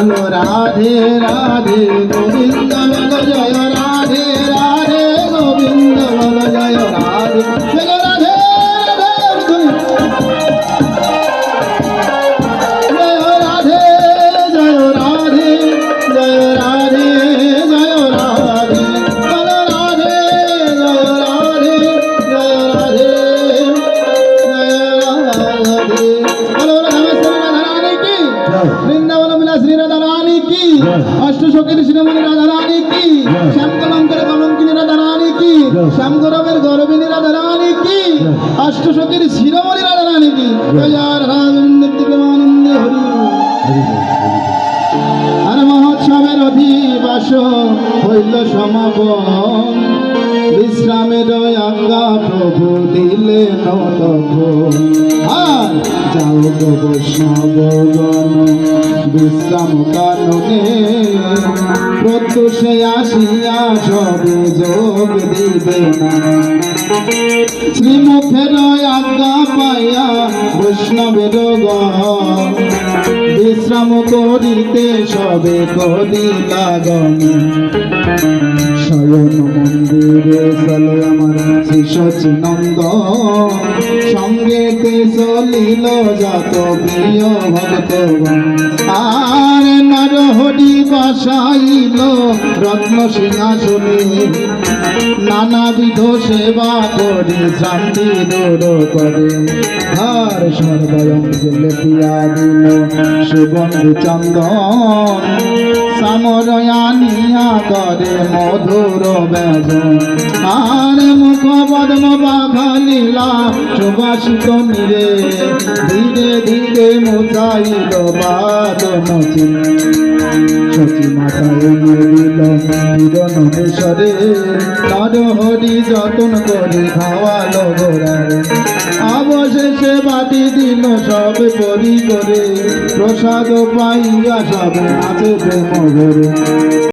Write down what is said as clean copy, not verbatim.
বলো রাধে রাধে গোবিন্দ বলো জয় রাধে রাধে গোবিন্দ বলো জয় রাধে বলো রাধে রাধে জয় রাধে জয় রাধে জয় রাধে বলো রাধে জয় রাধে জয় রাধে বলো রাধে কি বৃন্দাবন শ্রী রাধা রানী কি অষ্টসখীর শ্রীমণি রাধা রানী কি শ্যামকলঙ্কের কলঙ্কিনী রাধা রানী কি শ্যামগৌরবের গৌরবিনী রাধা রানী কি অষ্টসখীর শিরোমণি রাধা রানী কি আর মহোৎসবের অধিবাস হইল সমাপন বিশ্রামের আজ্ঞা প্রভু দিলেন তখন আর যাও গো বৈষ্ণবগণ বিশ্রাম কাননে প্রত্যুষে আসিয়া সবে যোগ দিবে না শ্রীমুখের আজ্ঞা পাইয়া বৈষ্ণবের গণ বিশ্রাম করিতে সবে কদিলা গণ শয়ন মন্দিরে চলে আমার শ্রী সচিনন্দ সঙ্গেতে চলিল যত প্রিয় ভক্তগণ আর নরহরি বসাইল রত্ন সিংহাসনে নানাবিধ সেবা করে শান্তি দূর করে আর সর্বয়ঙ্কে লেপিয়া দিল সুগন্ধি চন্দন সামরয়ানিয়া করে মধুর ব্যজন আর মুখ পদ্ম বাঘা লীলা সুবাসিত নিরে ধীরে ধীরে মুসাইল বাদন সচি মাতা এগিয়ে দিল হিরণ বেশরে নরহরি যতন করে খাওয়ালো গোড়ারে অবশেষে বাটি দিল সব পরি করে প্রসাদ পাইয়া সব আছে প্রেম ঘরে।